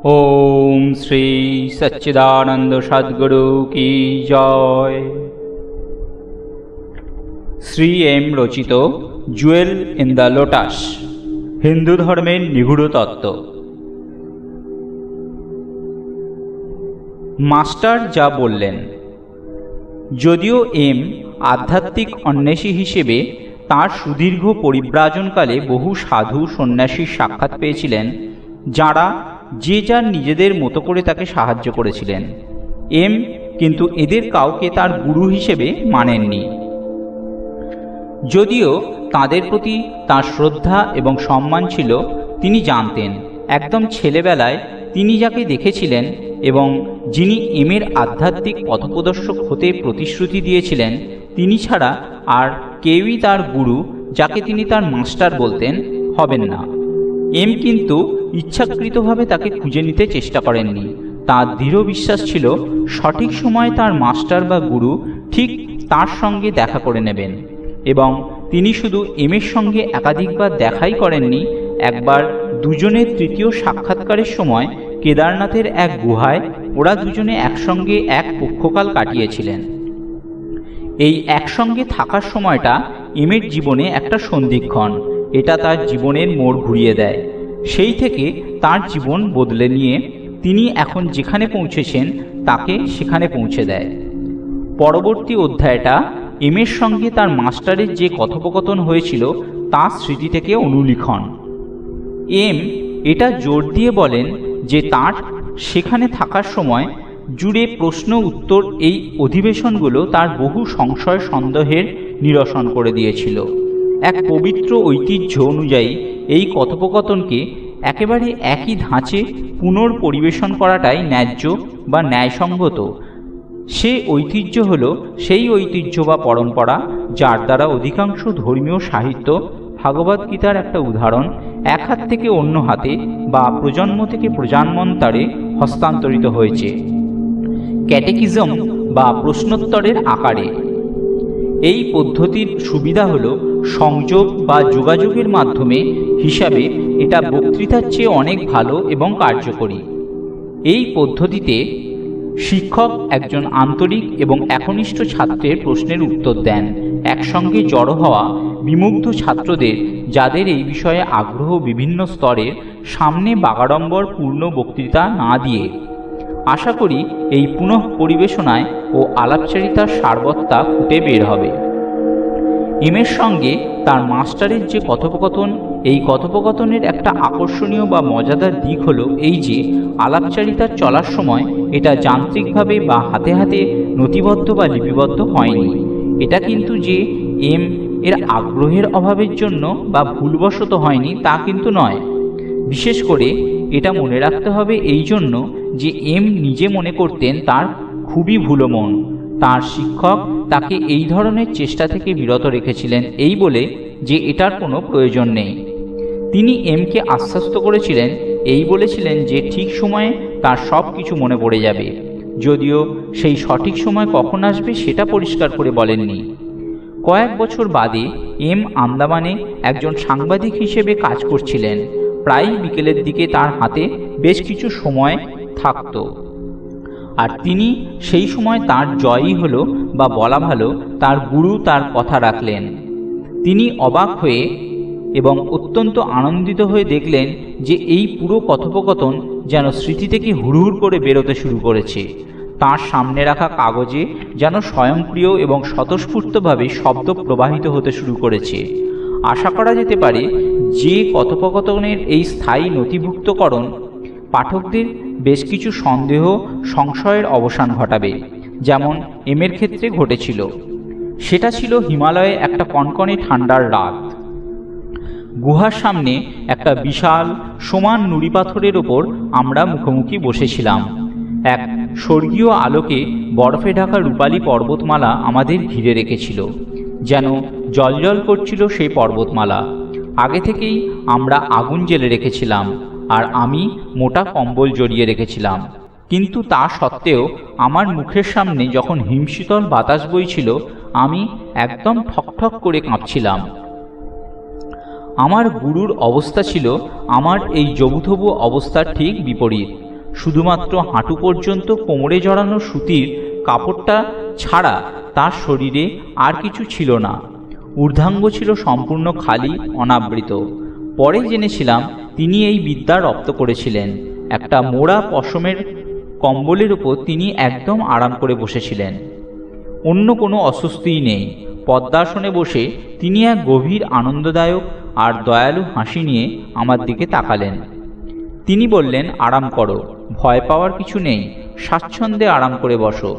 ओम श्री सच्चिदानंद सद्गुरु की जय। শ্রী এম রচিত Jewel in the lotus, Hindu ধর্মের নিগূঢ় তত্ত্ব। মাস্টার যা বললেন। যদিও এম আধ্যাত্মিক অন্বেষী হিসেবে তাঁর সুদীর্ঘ পরিব্রাজনকালে বহু সাধু সন্ন্যাসীর সাক্ষাৎ পেয়েছিলেন, যাঁরা যে যার নিজেদের মতো করে তাকে সাহায্য করেছিলেন, এম কিন্তু এদের কাউকে তার গুরু হিসেবে মানেননি। যদিও তাদের প্রতি তাঁর শ্রদ্ধা এবং সম্মান ছিল, তিনি জানতেন একদম ছেলেবেলায় তিনি যাকে দেখেছিলেন এবং যিনি এমের আধ্যাত্মিক পথপ্রদর্শক হতে প্রতিশ্রুতি দিয়েছিলেন, তিনি ছাড়া আর কেউই তার গুরু, যাকে তিনি তার মাস্টার বলতেন, হবেন না। এম কিন্তু ইচ্ছাকৃতভাবে তাকে খুঁজে নিতে চেষ্টা করেননি। তাঁর দৃঢ় বিশ্বাস ছিল সঠিক সময়ে তার মাস্টার বা গুরু ঠিক তার সঙ্গে দেখা করে নেবেন। এবং তিনি শুধু এমের সঙ্গে একাধিকবার দেখাই করেননি, একবার দুজনের তৃতীয় সাক্ষাৎকারের সময় কেদারনাথের এক গুহায় ওরা দুজনে একসঙ্গে এক পক্ষকাল কাটিয়েছিলেন। এই একসঙ্গে থাকার সময়টা এমের জীবনে একটা সন্ধিক্ষণ। এটা তার জীবনের মোড় ঘুরিয়ে দেয়। সেই থেকে তার জীবন বদলে নিয়ে তিনি এখন যেখানে পৌঁছেছেন তাকে সেখানে পৌঁছে দেয়। পরবর্তী অধ্যায়টা এমের সঙ্গে তার মাস্টারের যে কথোপকথন হয়েছিল তার স্মৃতি থেকে অনুলিখন। এম এটা জোর দিয়ে বলেন যে তার সেখানে থাকার সময় জুড়ে প্রশ্ন উত্তর এই অধিবেশনগুলো তার বহু সংশয় সন্দেহের নিরসন করে দিয়েছিল। এক পবিত্র ঐতিহ্য অনুযায়ী এই কথোপকথনকে একেবারে একই ধাঁচে পুনর্পরিবেশন করাটাই ন্যায্য বা ন্যায়সঙ্গত। সে ঐতিহ্য হল সেই ঐতিহ্য বা পরম্পরা যার দ্বারা অধিকাংশ ধর্মীয় সাহিত্য, ভাগবদ্গীতার একটা উদাহরণ, এক হাত থেকে অন্য হাতে বা প্রজন্ম থেকে প্রজন্মান্তরে হস্তান্তরিত হয়েছে ক্যাটেকিজম বা প্রশ্নোত্তরের আকারে। এই পদ্ধতির সুবিধা হল সংযোগ বা যোগাযোগের মাধ্যমে হিসাবে এটা বক্তৃতার চেয়ে অনেক ভালো এবং কার্যকরী। এই পদ্ধতিতে শিক্ষক একজন আন্তরিক এবং একনিষ্ঠ ছাত্রের প্রশ্নের উত্তর দেন, একসঙ্গে জড়ো হওয়া বিমুগ্ধ ছাত্রদের, যাদের এই বিষয়ে আগ্রহ বিভিন্ন স্তরের, সামনে বাগাড়ম্বর পূর্ণ বক্তৃতা না দিয়ে। আশা করি এই পুনঃ পরিবেশনায় ও আলাপচারিতার সারবত্তা ফুটে বের হবে। এমের সঙ্গে তার মাস্টারের যে কথোপকথন, এই কথোপকথনের একটা আকর্ষণীয় বা মজাদার দিক হলো এই যে আলাপচারিতার চলার সময় এটা যান্ত্রিকভাবে বা হাতে হাতে নথিবদ্ধ বা লিপিবদ্ধ হয়নি। এটা কিন্তু যে এম এর আগ্রহের অভাবের জন্য বা ভুলবশত হয়নি তা কিন্তু নয়। বিশেষ করে এটা মনে রাখতে হবে এই জন্য যে এম নিজে মনে করতেন তার খুবই ভুলো মন। তার শিক্ষক তাকে এই ধরনের চেষ্টা থেকে বিরত রেখেছিলেন এই বলে যে এটার কোনো প্রয়োজন নেই। তিনি এমকে আশ্বস্ত করেছিলেন, এই বলেছিলেন যে ঠিক সময়ে তার সব কিছু মনে পড়ে যাবে, যদিও সেই সঠিক সময় কখন আসবে সেটা পরিষ্কার করে বলেননি। কয়েক বছর বাদে এম আন্দামানে একজন সাংবাদিক হিসেবে কাজ করছিলেন। প্রায়ই বিকেলের দিকে তার হাতে বেশ কিছু সময় থাকত, আর তিনি সেই সময় তার জয়ই হলো, বা বলা ভালো তার গুরু তার কথা রাখলেন। তিনি অবাক হয়ে এবং অত্যন্ত আনন্দিত হয়ে দেখলেন যে এই পুরো কথোপকথন যেন স্মৃতি থেকে হুড়হুড় করে বেরোতে শুরু করেছে। তার সামনে রাখা কাগজে যেন স্বয়ংক্রিয় এবং স্বতঃস্ফূর্তভাবে শব্দ প্রবাহিত হতে শুরু করেছে। আশা করা যেতে পারে যে কথোপকথনের এই স্থায়ী নথিভুক্তকরণ পাঠকদের বেশ কিছু সন্দেহ সংশয়ের অবসান ঘটাবে, যেমন এমের ক্ষেত্রে ঘটেছিল। সেটা ছিল হিমালয়ে একটা কনকনে ঠান্ডার রাত। গুহার সামনে একটা বিশাল সমান নুড়ি পাথরের ওপর আমরা মুখোমুখি বসেছিলাম। এক স্বর্গীয় আলোকে বরফে ঢাকা রূপালী পর্বতমালা আমাদের ঘিরে রেখেছিল, যেন জ্বলজ্বল করছিল সেই পর্বতমালা। আগে থেকেই আমরা আগুন জ্বেলে রেখেছিলাম, আর আমি মোটা কম্বল জড়িয়ে রেখেছিলাম। কিন্তু তা সত্ত্বেও আমার মুখের সামনে যখন হিমশীতল বাতাস বইছিল, আমি একদম ঠকঠক করে কাঁপছিলাম। আমার গুরুর অবস্থা ছিল আমার এই জবুথবু অবস্থার ঠিক বিপরীত। শুধুমাত্র হাঁটু পর্যন্ত কোমরে জড়ানো সুতির কাপড়টা ছাড়া তার শরীরে আর কিছু ছিল না। ঊর্ধ্বাঙ্গ ছিল সম্পূর্ণ খালি, অনাবৃত। পরে জেনেছিলাম তিনি এই বিদ্যা রপ্ত করেছিলেন। একটা মোড়া পশমের কম্বলের উপর তিনি একদম আরাম করে বসেছিলেন। অন্য কোনো অস্বস্তিই নেই। পদ্মাসনে বসে তিনি এক গভীর আনন্দদায়ক আর দয়ালু হাসি নিয়ে আমার দিকে তাকালেন। তিনি বললেন, আরাম করো, ভয় পাওয়ার কিছু নেই, স্বাচ্ছন্দ্যে আরাম করে বসো।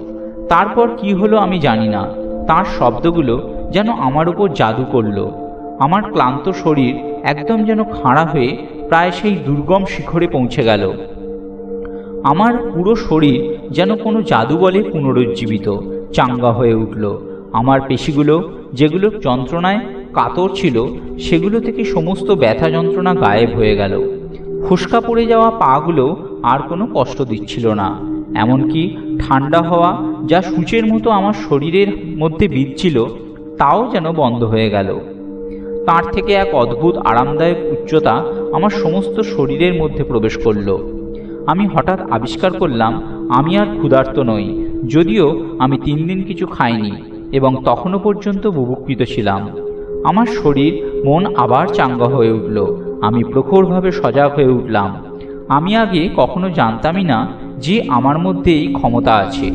তারপর কি হলো আমি জানি না, তার শব্দগুলো যেন আমার উপর জাদু করল। আমার ক্লান্ত শরীর একদম যেন খাড়া হয়ে প্রায় সেই দুর্গম শিখরে পৌঁছে গেল। আমার পুরো শরীর যেন কোনো জাদু বলে পুনরুজ্জীবিত, চাঙ্গা হয়ে উঠল। আমার পেশিগুলো যেগুলো যন্ত্রণায় কাতর ছিল, সেগুলো থেকে সমস্ত ব্যথা যন্ত্রণা গায়েব হয়ে গেল। ফোস্কা পড়ে যাওয়া পাগুলো আর কোনো কষ্ট দিচ্ছিল না। এমনকি ঠান্ডা হওয়া যা সূচের মতো আমার শরীরের মধ্যে বিঁধছিল, তাও যেন বন্ধ হয়ে গেল। তার থেকে এক অদ্ভুত আরামদায়ক উচ্চতা আমার সমস্ত শরীরের মধ্যে প্রবেশ করল। আমি হঠাৎ আবিষ্কার করলাম আমি আর ক্ষুধার্ত নই, যদিও আমি 3 দিন কিছু খাইনি এবং তখনও পর্যন্ত বুভুক্ষিত ছিলাম। আমার শরীর মন আবার চাঙ্গা হয়ে উঠল। আমি প্রখরভাবে সজাগ হয়ে উঠলাম। আমি আগে কখনো জানতামই না যে আমার মধ্যে এই ক্ষমতা আছে।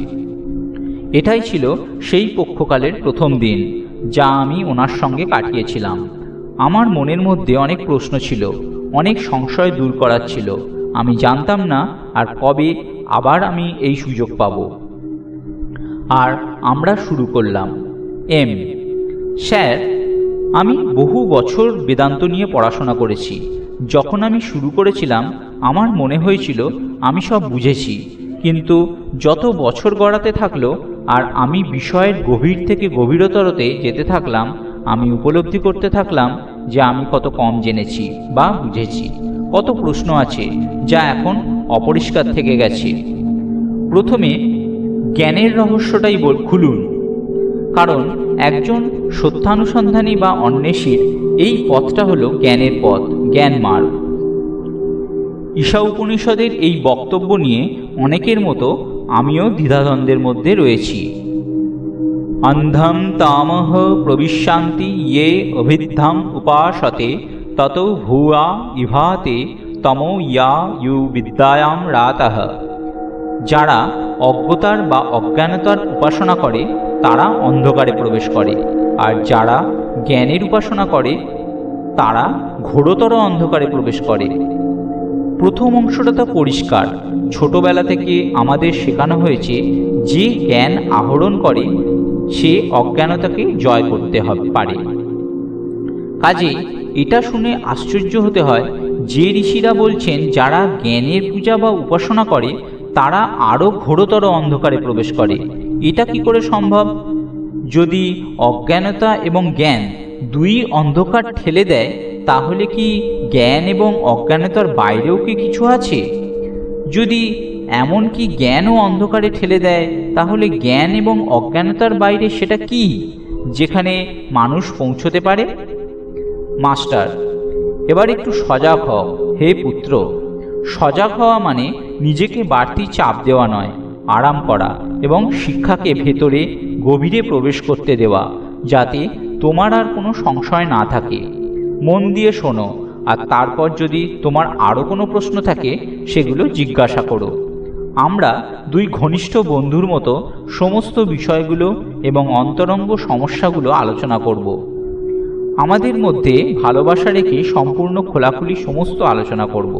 এটাই ছিল সেই পক্ষকালের প্রথম দিন যা আমি ওনার সঙ্গে কাটিয়েছিলাম। আমার মনের মধ্যে অনেক প্রশ্ন ছিল, অনেক সংশয় দূর করার ছিল। আমি জানতাম না আর কবে আবার আমি এই সুযোগ পাব। আর আমরা শুরু করলাম। স্যার, আমি বহু বছর বেদান্ত নিয়ে পড়াশোনা করেছি। যখন আমি শুরু করেছিলাম আমার মনে হয়েছিল আমি সব বুঝেছি, কিন্তু যত বছর গড়াতে থাকলো আর আমি বিষয়ের গভীর থেকে গভীরতরতে যেতে থাকলাম, আমি উপলব্ধি করতে থাকলাম যে আমি কত কম জেনেছি বা বুঝেছি। কত প্রশ্ন আছে যা এখন অপরিষ্কার থেকে গেছে। প্রথমে জ্ঞানের রহস্যটাই খুলুন, কারণ একজন সত্যানুসন্ধানী বা অন্বেষীর এই পথটা হলো জ্ঞানের পথ, জ্ঞান মার্গ। ঈশা উপনিষদের এই বক্তব্য নিয়ে অনেকের মতো আমিও দ্বিধাদ্বন্দ্বের মধ্যে রয়েছি। অন্ধম তামহ প্রবিশ্যান্তি ইয়ে অভিদ্ধম উপাসতে ততো ভূয়া ইভাতে তমো ইয়া ইউ বিদ্যায়াম রাতঃ। যারা অজ্ঞতার বা অজ্ঞানতার উপাসনা করে তারা অন্ধকারে প্রবেশ করে, আর যারা জ্ঞানের উপাসনা করে তারা ঘোরতর অন্ধকারে প্রবেশ করে। প্রথম অংশটা তো পরিষ্কার। ছোটবেলা থেকে আমাদের শেখানো হয়েছে যে জ্ঞান আহরণ করে সে অজ্ঞানতাকে জয় করতে পারে। কাজে এটা শুনে আশ্চর্য হতে হয় যে ঋষিরা বলছেন যারা জ্ঞানের পূজা বা উপাসনা করে তারা আরও ঘোরতর অন্ধকারে প্রবেশ করে। এটা কি করে সম্ভব? যদি অজ্ঞানতা এবং জ্ঞান দুই অন্ধকার ঠেলে দেয়, তাহলে কি জ্ঞান এবং অজ্ঞানতার বাইরেও কি কিছু আছে? যদি এমনকি জ্ঞানও অন্ধকারে ঠেলে দেয়, তাহলে জ্ঞান এবং অজ্ঞানতার বাইরে সেটা কি যেখানে মানুষ পৌঁছতে পারে? মাস্টার, এবার একটু সজাগ হও হে পুত্র। সজাগ হওয়া মানে নিজেকে বাড়তি চাপ দেওয়া নয়, আরাম করা এবং শিক্ষাকে ভেতরে গভীরে প্রবেশ করতে দেওয়া, যাতে তোমার আর কোনো সংশয় না থাকে। মন দিয়ে শোনো, আর তারপর যদি তোমার আরও কোনো প্রশ্ন থাকে সেগুলো জিজ্ঞাসা করো। আমরা দুই ঘনিষ্ঠ বন্ধুর মতো সমস্ত বিষয়গুলো এবং অন্তরঙ্গ সমস্যাগুলো আলোচনা করব। আমাদের মধ্যে ভালোবাসা রেখে সম্পূর্ণ খোলাখুলি সমস্ত আলোচনা করব।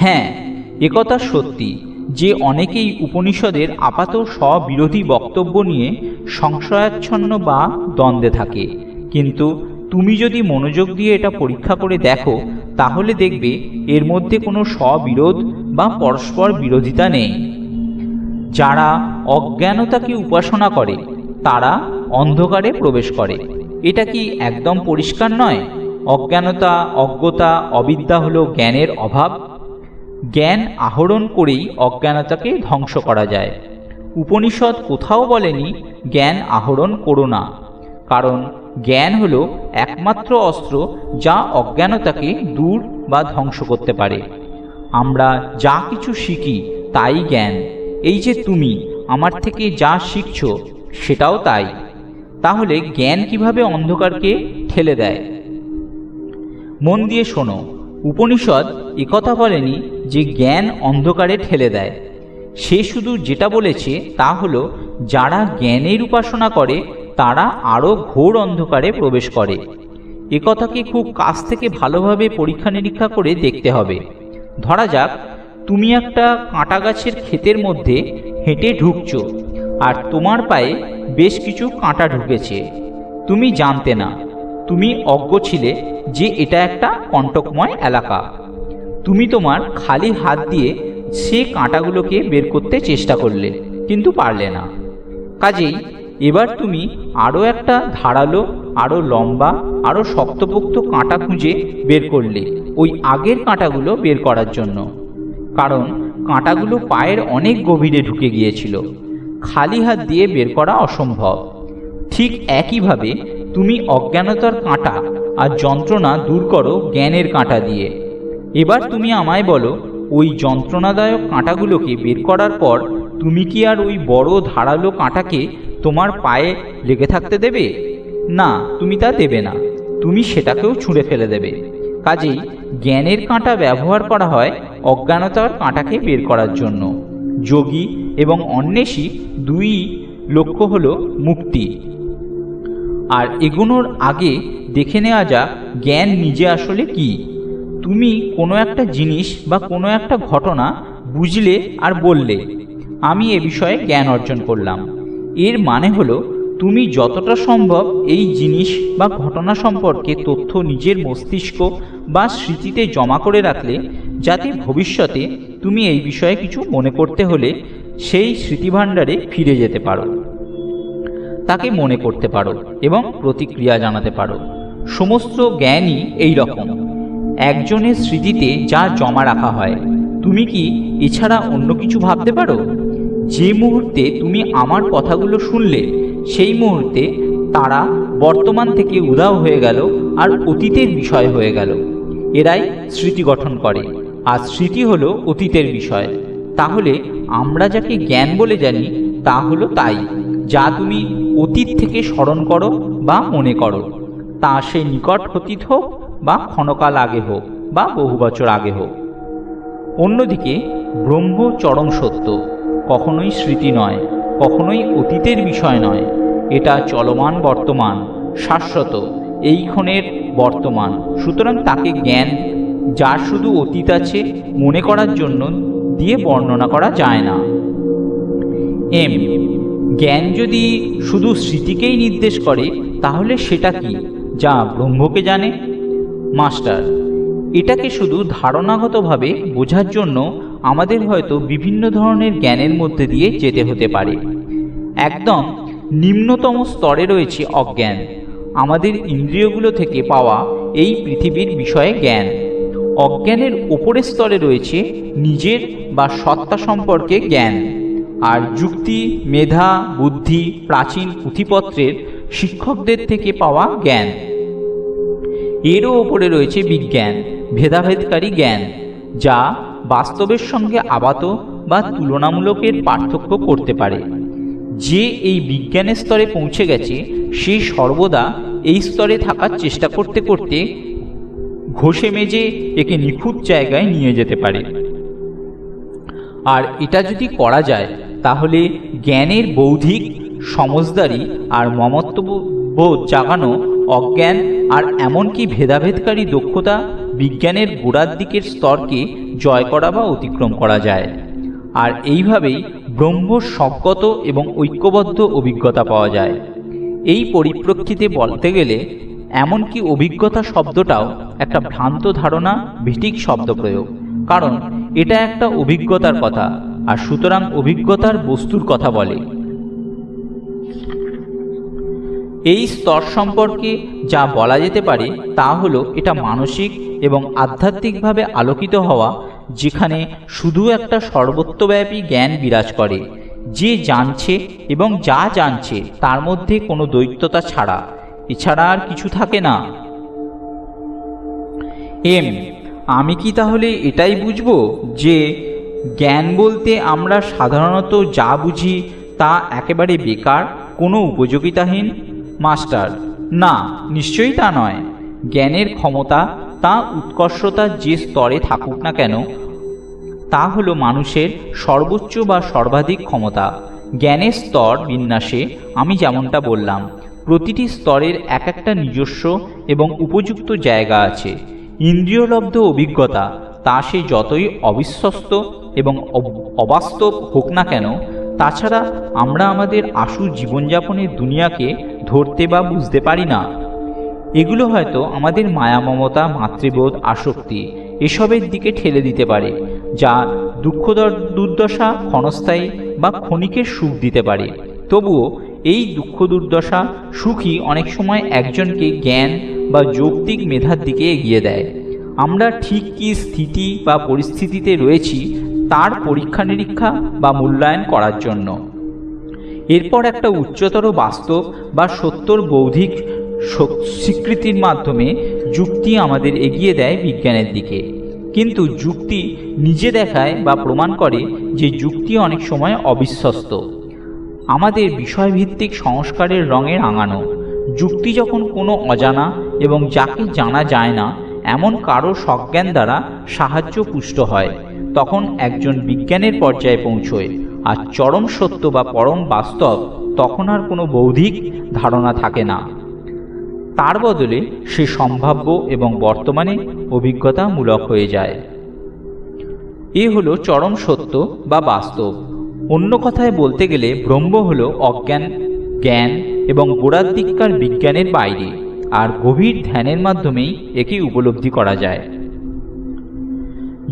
হ্যাঁ, একথা সত্যি যে অনেকেই উপনিষদের আপাত স্ববিরোধী বক্তব্য নিয়ে সংশয়াচ্ছন্ন বা দ্বন্দ্বে থাকে, কিন্তু তুমি যদি মনোযোগ দিয়ে এটা পরীক্ষা করে দেখো তাহলে দেখবে এর মধ্যে কোনো স্ববিরোধ বা পরস্পর বিরোধিতা নেই। যারা অজ্ঞানতাকে উপাসনা করে তারা অন্ধকারে প্রবেশ করে। এটা কি একদম পরিষ্কার নয়? অজ্ঞানতা, অজ্ঞতা, অবিদ্যা হলো জ্ঞানের অভাব। জ্ঞান আহরণ করেই অজ্ঞানতাকে ধ্বংস করা যায়। উপনিষদ কোথাও বলেনি জ্ঞান আহরণ করো না, কারণ জ্ঞান হলো একমাত্র অস্ত্র যা অজ্ঞানতাকে দূর বা ধ্বংস করতে পারে। আমরা যা কিছু শিখি তাই জ্ঞান। এই যে তুমি আমার থেকে যা শিখছো সেটাও তাই। তাহলে জ্ঞান কিভাবে অন্ধকারকে ঠেলে দেয়? মন দিয়ে শোনো, উপনিষদ একথা বলেনি যে জ্ঞান অন্ধকারে ঠেলে দেয়। সে শুধু যেটা বলেছে তা হলো যারা জ্ঞানের উপাসনা করে তারা আরও ঘোর অন্ধকারে প্রবেশ করে। একথাকে খুব কাছ থেকে ভালোভাবে পরীক্ষা নিরীক্ষা করে দেখতে হবে। ধরা যাক তুমি একটা কাঁটা গাছের ক্ষেতের মধ্যে হেঁটে ঢুকছো, আর তোমার পায়ে বেশ কিছু কাঁটা ঢুকেছে। তুমি জানতে না, তুমি অজ্ঞ ছিলে যে এটা একটা কণ্টকময় এলাকা। তুমি তোমার খালি হাত দিয়ে সে কাঁটাগুলোকে বের করতে চেষ্টা করলে, কিন্তু পারলে না। কাজেই এবার তুমি আরও একটা ধারালো, আরও লম্বা, আরও শক্তপোক্ত কাঁটা খুঁজে বের করলে ওই আগের কাঁটাগুলো বের করার জন্য, কারণ কাঁটাগুলো পায়ের অনেক গভীরে ঢুকে গিয়েছিল। খালি হাত দিয়ে বের করা অসম্ভব। ঠিক একইভাবে তুমি অজ্ঞানতার কাঁটা আর যন্ত্রণা দূর করো জ্ঞানের কাঁটা দিয়ে। এবার তুমি আমায় বলো, ওই যন্ত্রণাদায়ক কাঁটাগুলোকে বের করার পর তুমি কি আর ওই বড় ধারালো কাঁটাকে তোমার পায়ে লেগে থাকতে দেবে? না, তুমি তা দেবে না। তুমি সেটাকেও ছুঁড়ে ফেলে দেবে। কাজেই জ্ঞানের কাঁটা ব্যবহার করা হয় অজ্ঞানতার কাঁটাকে বের করার জন্য। যোগী এবং অন্বেষী দুই লক্ষ্য হলো মুক্তি। আর এগোনোর আগে দেখে নেওয়া যাক জ্ঞান নিজে আসলে কি। তুমি কোনো একটা জিনিস বা কোনো একটা ঘটনা বুঝলে আর বললে, আমি এ বিষয়ে জ্ঞান অর্জন করলাম। এর মানে হলো তুমি যতটা সম্ভব এই জিনিস বা ঘটনা সম্পর্কে তথ্য নিজের মস্তিষ্ক বা স্মৃতিতে জমা করে রাখলে, যাতে ভবিষ্যতে তুমি এই বিষয়ে কিছু মনে করতে হলে সেই স্মৃতিভাণ্ডারে ফিরে যেতে পারো, তাকে মনে করতে পারো এবং প্রতিক্রিয়া জানাতে পারো। সমস্ত জ্ঞানই এই রকম, একজনের স্মৃতিতে যা জমা রাখা হয়। তুমি কি এছাড়া অন্য কিছু ভাবতে পারো? যে মুহূর্তে তুমি আমার কথাগুলো শুনলে সেই মুহূর্তে তারা বর্তমান থেকে উধাও হয়ে গেল আর অতীতের বিষয় হয়ে গেল। এরাই স্মৃতি গঠন করে, আর স্মৃতি হলো অতীতের বিষয়। তাহলে আমরা যাকে জ্ঞান বলে জানি তা হলো তাই, যা তুমি অতীত থেকে স্মরণ করো বা মনে করো, তা সে নিকট অতীত হোক বা ক্ষণকাল আগে হোক বা বহু বছর আগে হোক। অন্যদিকে ব্রহ্ম চরম সত্য, কখনোই স্মৃতি নয়, কখনোই অতীতের বিষয় নয়। এটা চলমান বর্তমান, শাশ্বত, এই ক্ষণের বর্তমান। সুতরাং তাকে জ্ঞান, যার শুধু অতীত আছে মনে করার জন্য, দিয়ে বর্ণনা করা যায় না। জ্ঞান যদি শুধু স্মৃতিকেই নির্দেশ করে তাহলে সেটা কি, যা ব্রহ্মকে জানে? মাস্টার, এটাকে শুধু ধারণাগতভাবে বোঝার জন্য আমাদের হয়তো বিভিন্ন ধরনের জ্ঞানের মধ্যে দিয়ে যেতে হতে পারে। একদম নিম্নতম স্তরে রয়েছে অজ্ঞান, আমাদের ইন্দ্রিয়গুলো থেকে পাওয়া এই পৃথিবীর বিষয়ে জ্ঞান। অজ্ঞানের উপরের স্তরে রয়েছে নিজের বা সত্তা সম্পর্কে জ্ঞান, আর যুক্তি, মেধা, বুদ্ধি, প্রাচীন পুঁথিপত্রের শিক্ষকদের থেকে পাওয়া জ্ঞান। এরও ওপরে রয়েছে বিজ্ঞান, ভেদাভেদকারী জ্ঞান, যা বাস্তবের সঙ্গে আপাত বা তুলনামূলকের পার্থক্য করতে পারে। যে এই বিজ্ঞানের স্তরে পৌঁছে গেছে সে সর্বদা এই স্তরে থাকার চেষ্টা করতে করতে ঘষে মেজে একে নিখুঁত জায়গায় নিয়ে যেতে পারে। আর এটা যদি করা যায় তাহলে জ্ঞানের বৌদ্ধিক সমজদারি আর মমত্ববোধ জাগানো অজ্ঞান আর এমনকি ভেদাভেদকারী দক্ষতা বিজ্ঞানের গোড়ার দিকের স্তরকে জয় করা বা অতিক্রম করা যায়। আর এইভাবেই ব্রহ্ম স্বগত এবং ঐক্যবদ্ধ অভিজ্ঞতা পাওয়া যায়। এই পরিপ্রেক্ষিতে বলতে গেলে এমনকি অভিজ্ঞতা শব্দটাও একটা ভ্রান্ত ধারণা ভিত্তিক শব্দ প্রয়োগ, কারণ এটা একটা অভিজ্ঞতার কথা, আর সুতরাং অভিজ্ঞতার বস্তুর কথা বলে। এই স্তর সম্পর্কে যা বলা যেতে পারে তা হলো এটা মানসিক এবং আধ্যাত্মিকভাবে আলোকিত হওয়া, যেখানে শুধু একটা সর্বত্রব্যাপী জ্ঞান বিরাজ করে, যে জানছে এবং যা জানছে তার মধ্যে কোনো দ্বৈততা ছাড়া, এছাড়া আর কিছু থাকে না। আমি কি তাহলে এটাই বুঝবো যে জ্ঞান বলতে আমরা সাধারণত যা বুঝি তা একেবারে বেকার, কোনো উপযোগিতাহীন? মাস্টার: না, নিশ্চয়ই তা নয়। জ্ঞানের ক্ষমতা, তা উৎকর্ষতার যে স্তরে থাকুক না কেন, তা হলো মানুষের সর্বোচ্চ বা সর্বাধিক ক্ষমতা। জ্ঞানের স্তর বিন্যাসে আমি যেমনটা বললাম, প্রতিটি স্তরের এক একটা নিজস্ব এবং উপযুক্ত জায়গা আছে। ইন্দ্রিয়লব্ধ অভিজ্ঞতা, তা সে যতই অবিশ্বস্ত এবং অবাস্তব হোক না কেন, তাছাড়া আমরা আমাদের আশু জীবনযাপনের দুনিয়াকে ধরতে বা বুঝতে পারি না। এগুলো হয়তো আমাদের মায়া, মমতা, মাতৃবোধ, আসক্তি এসবের দিকে ঠেলে দিতে পারে, যা দুঃখ দুর্দশা, ক্ষণস্থায়ী বা ক্ষণিকের সুখ দিতে পারে। তবুও এই দুঃখ দুর্দশা সুখই অনেক সময় একজনকে জ্ঞান বা যৌক্তিক মেধার দিকে এগিয়ে দেয়। আমরা ঠিক কী স্থিতি বা পরিস্থিতিতে রয়েছি তার পরীক্ষা নিরীক্ষা বা মূল্যায়ন করার জন্য। এরপর একটা উচ্চতর বাস্তব বা সত্যর বৌদ্ধিক স্বীকৃতির মাধ্যমে যুক্তি আমাদের এগিয়ে দেয় বিজ্ঞানের দিকে। কিন্তু যুক্তি নিজে দেখায় বা প্রমাণ করে যে যুক্তি অনেক সময় অবিশ্বস্ত, আমাদের বিষয়ভিত্তিক সংস্কারের রঙে রাঙানো। যুক্তি যখন কোনো অজানা এবং যাকে জানা যায় না এমন কারো সজ্ঞান দ্বারা সাহায্য পুষ্ট হয়, তখন একজন বিজ্ঞানের পর্যায়ে পৌঁছয়। আর চরম সত্য বা পরম বাস্তব তখন আর কোনো বৌদ্ধিক ধারণা থাকে না, তার বদলে সে সম্ভাব্য এবং বর্তমানে অভিজ্ঞতামূলক হয়ে যায়। এ হলো চরম সত্য বা বাস্তব। অন্য কথায় বলতে গেলে ব্রহ্ম হলো অজ্ঞান, জ্ঞান এবং গোড়ার দিককার বিজ্ঞানের বাইরে, আর গভীর ধ্যানের মাধ্যমেই একে উপলব্ধি করা যায়।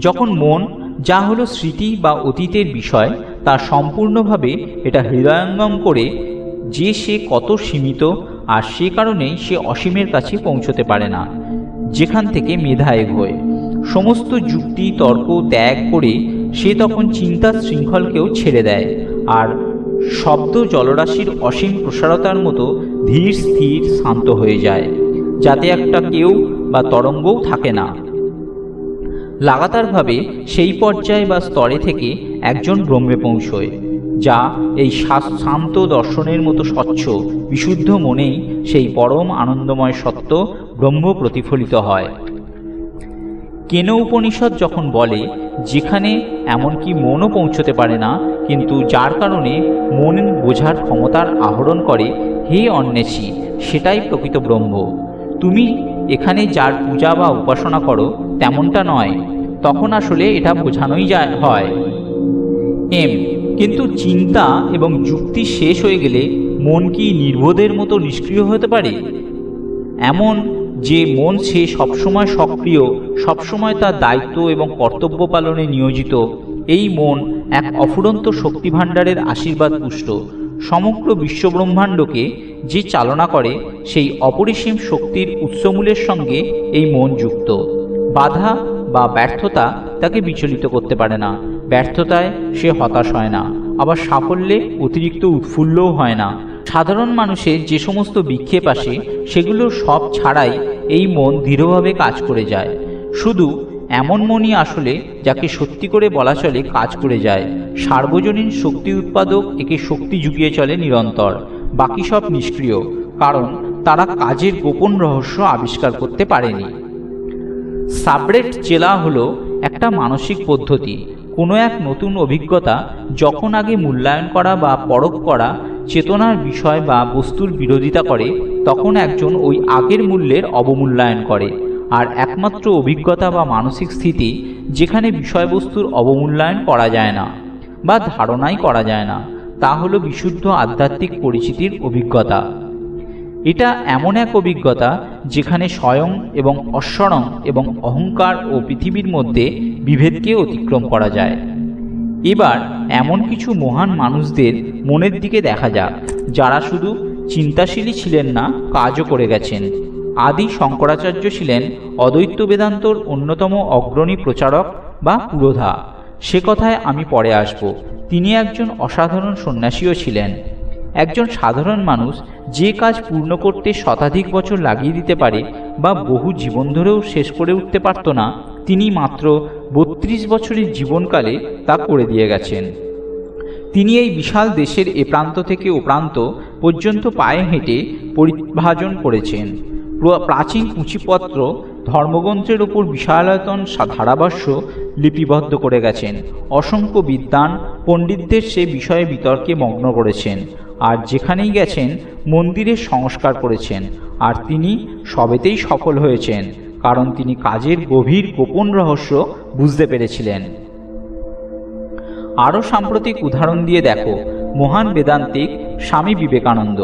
যখন মন, যা হলো স্মৃতি বা অতীতের বিষয়, তা সম্পূর্ণভাবে এটা হৃদয়ঙ্গম করে যে সে কত সীমিত, আর সে কারণেই সে অসীমের কাছে পৌঁছতে পারে না, যেখান থেকে মেধা এগোয়। সমস্ত যুক্তি তর্ক ত্যাগ করে সে তখন চিন্তার শৃঙ্খলকেও ছেড়ে দেয়, আর শব্দ জলরাশির অসীম প্রসারতার মতো ধীর স্থির শান্ত হয়ে যায়, যাতে একটা কেউ বা তরঙ্গও থাকে না। লাগাতারভাবে সেই পর্যায় বা স্তরে থেকে একজন ব্রহ্মে পৌঁছয়, যা এই শান্ত দর্শনের মতো স্বচ্ছ বিশুদ্ধ মনেই সেই পরম আনন্দময় সত্য ব্রহ্ম প্রতিফলিত হয়। কেন উপনিষদ যখন বলে, যেখানে এমনকি মনও পৌঁছতে পারে না, কিন্তু যার কারণে মন বোঝার ক্ষমতার আহরণ করে, হে অন্বেষী, সেটাই প্রকৃত ব্রহ্ম। তুমি এখানে যার পূজা বা উপাসনা করো তেমনটা নয়, তখন আসলে এটা বোঝানোই হয়। কিন্তু চিন্তা এবং যুক্তি শেষ হয়ে গেলে মন কি নির্বোধের মতো নিষ্ক্রিয় হতে পারে? এমন যে মন সে সবসময় সক্রিয়, সবসময় তার দায়িত্ব এবং কর্তব্য পালনে নিয়োজিত। এই মন এক অফুরন্ত শক্তিভাণ্ডারের আশীর্বাদ পুষ্ট। সমগ্র বিশ্বব্রহ্মাণ্ডকে যে চালনা করে, সেই অপরিসীম শক্তির উৎসমূলের সঙ্গে এই মন যুক্ত। বাধা বা ব্যর্থতা তাকে বিচলিত করতে পারে না। ব্যর্থতায় সে হতাশ হয় না, আবার সাফল্যে অতিরিক্ত উৎফুল্লও হয় না। সাধারণ মানুষের যে সমস্ত বিক্ষেপ আসে, সেগুলো সব ছাড়াই এই মন দৃঢ়ভাবে কাজ করে যায়। শুধু এমন মনই আসলে যাকে সত্যি করে বলা চলে কাজ করে যায়। সার্বজনীন শক্তি উৎপাদক একে শক্তি জুগিয়ে চলে নিরন্তর। বাকি সব নিষ্ক্রিয়, কারণ তারা কাজের গোপন রহস্য আবিষ্কার করতে পারেনি। সাবরেট চেলা হলো একটা মানসিক পদ্ধতি। কোনো এক নতুন অভিজ্ঞতা যখন আগে মূল্যায়ন করা বা পরখ করা চেতনার বিষয় বা বস্তুর বিরোধিতা করে, তখন একজন ওই আগের মূল্যের অবমূল্যায়ন করে। আর একমাত্র অভিজ্ঞতা বা মানসিক স্থিতি যেখানে বিষয়বস্তুর অবমূল্যায়ন করা যায় না বা ধারণাই করা যায় না, তা হলো বিশুদ্ধ আধ্যাত্মিক পরিচিতির অভিজ্ঞতা। এটা এমন এক অভিজ্ঞতা যেখানে স্বয়ং এবং অস্বয়ং এবং অহংকার ও পৃথিবীর মধ্যে বিভেদকে অতিক্রম করা যায়। এবার এমন কিছু মহান মানুষদের মনের দিকে দেখা যাক, যারা শুধু চিন্তাশীলই ছিলেন না, কাজও করে গেছেন। আদি শঙ্করাচার্য ছিলেন অদ্বৈত বেদান্তর অন্যতম অগ্রণী প্রচারক বা পুরোধা। সে কথায় আমি পরে আসব। তিনি একজন অসাধারণ সন্ন্যাসীও ছিলেন। একজন সাধারণ মানুষ যে কাজ পূর্ণ করতে শতাধিক বছর লাগিয়ে দিতে পারে বা বহু জীবন ধরেও শেষ করে উঠতে পারত না, তিনি মাত্র 32 বছরের জীবনকালে তা করে দিয়ে গেছেন। তিনি এই বিশাল দেশের এ প্রান্ত থেকে ও প্রান্ত পর্যন্ত পায়ে হেঁটে পরিভাজন করেছেন। প্রাচীন পুঁথিপত্র ধর্মগ্রন্থের ওপর বিশালায়তন ধারাভাষ্য লিপিবদ্ধ করে গেছেন। অসংখ্য বিদ্বান পণ্ডিতদের সে বিষয়ে বিতর্কে মগ্ন করেছেন, আর যেখানেই গেছেন মন্দিরের সংস্কার করেছেন। আর তিনি সবেতেই সফল হয়েছেন, কারণ তিনি কাজের গভীর গোপন রহস্য বুঝতে পেরেছিলেন। আরও সাম্প্রতিক উদাহরণ দিয়ে দেখো মহান বেদান্তিক স্বামী বিবেকানন্দ।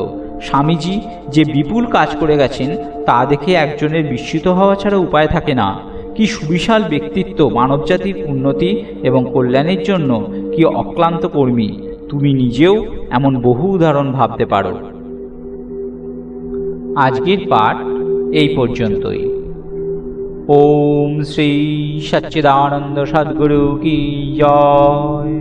স্বামীজি যে বিপুল কাজ করে গেছেন তা দেখে একজনের বিস্মিত হওয়া ছাড়া উপায় থাকে না। কি সুবিশাল ব্যক্তিত্ব, মানবজাতির উন্নতি এবং কল্যাণের জন্য কি অক্লান্ত কর্মী। তুমি নিজেও এমন বহু উদাহরণ ভাবতে পারো। আজকের পাঠ এই পর্যন্তই। ওম শ্রী সচ্চিদানন্দ সদ্গুরু কি জয়।